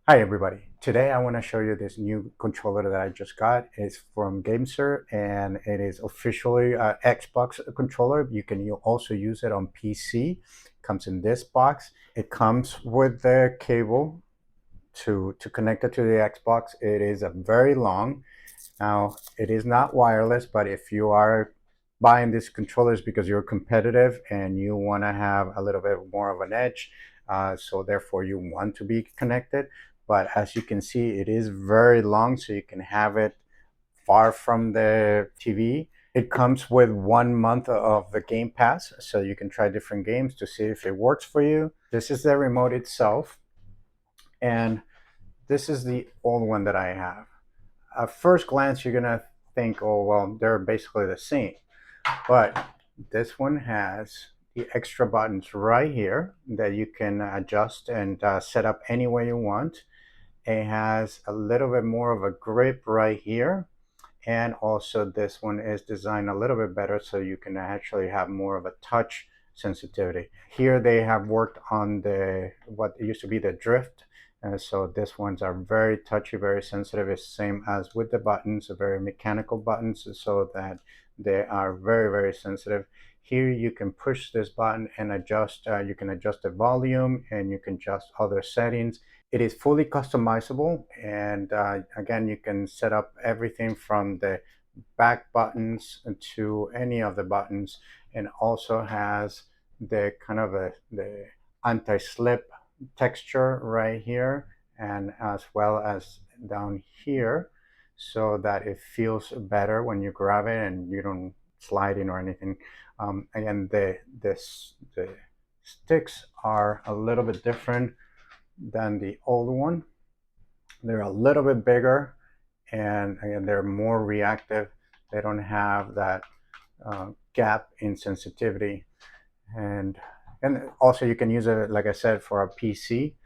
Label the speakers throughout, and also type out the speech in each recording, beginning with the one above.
Speaker 1: Hi everybody. Today I want to show you this new controller that I just got. It's from GameSir and it is officially an Xbox controller. You can also use it on PC. It comes in this box. It comes with the cable to connect it to the Xbox. It is a very long. Now it is not wireless, but if you are buying these controllers because you're competitive and you want to have a little bit more of an edge, so therefore you want to be connected. But as you can see, it is very long, so you can have it far from the TV. It comes with 1 month of the Game Pass, so you can try different games to see if it works for you. This is the remote itself, and this is the old one that I have. At first glance, you're gonna think, oh, well, they're basically the same. But this one has the extra buttons right here that you can adjust and set up any way you want. It has a little bit more of a grip right here. And also this one is designed a little bit better so you can actually have more of a touch sensitivity. Here they have worked on the what used to be the drift. So these ones are very touchy, very sensitive. It's same as with the buttons, very mechanical buttons, so that they are very, very sensitive. Here you can push this button and adjust, you can adjust the volume and you can adjust other settings. It is fully customizable, and again, you can set up everything from the back buttons to any of the buttons, and also has the kind of the anti-slip texture right here, and as well as down here, so that it feels better when you grab it and you don't slide in or anything. Again, the sticks are a little bit different than the old one. They're a little bit bigger, and again, they're more reactive. They don't have that gap in sensitivity, and also you can use it, like I said, for a PC.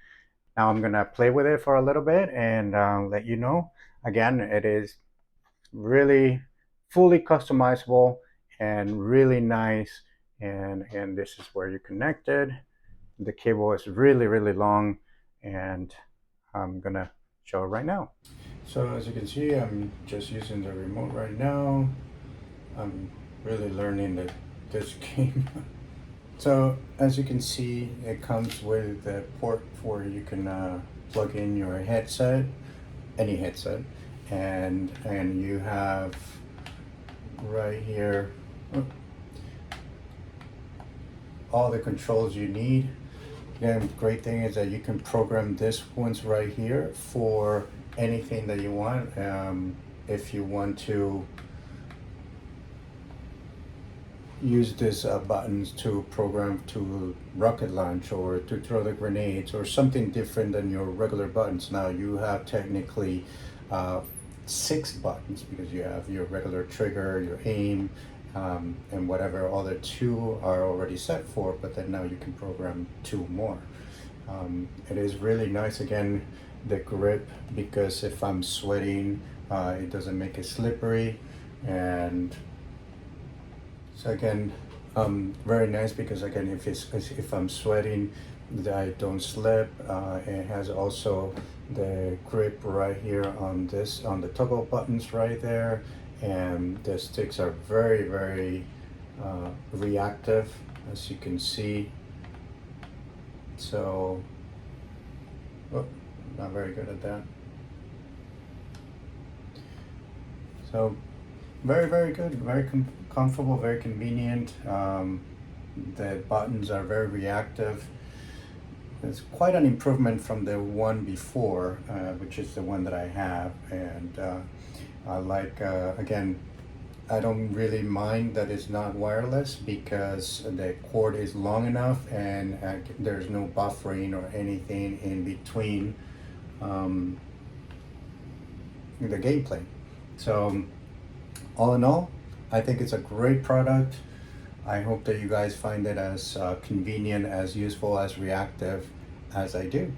Speaker 1: Now I'm gonna play with it for a little bit and let you know. Again, it is really fully customizable and really nice. And again, this is where you connect it. The cable is really, really long, and I'm gonna show it right now. So as you can see, I'm just using the remote right now. I'm really learning this game. So as you can see, it comes with a port for you can plug in your headset, any headset, and you have right here all the controls you need. Again, the great thing is that you can program this ones right here for anything that you want. If you want to use these buttons to program to rocket launch or to throw the grenades or something different than your regular buttons. Now you have technically 6 buttons because you have your regular trigger, your aim, and whatever other 2 are already set for, but then now you can program 2 more. It is really nice, again, the grip, because if I'm sweating, it doesn't make it slippery. And so again, very nice because again, if I'm sweating, I don't slip. It has also the grip right here on the toggle buttons right there, and the sticks are very, very reactive, as you can see. So, oh, not very good at that. So very, very good, very comfortable, very convenient. The buttons are very reactive. It's quite an improvement from the one before, which is the one that I have. And I like, again, I don't really mind that it's not wireless because the cord is long enough, and there's no buffering or anything in between the gameplay. So all in all, I think it's a great product. I hope that you guys find it as convenient, as useful, as reactive as I do.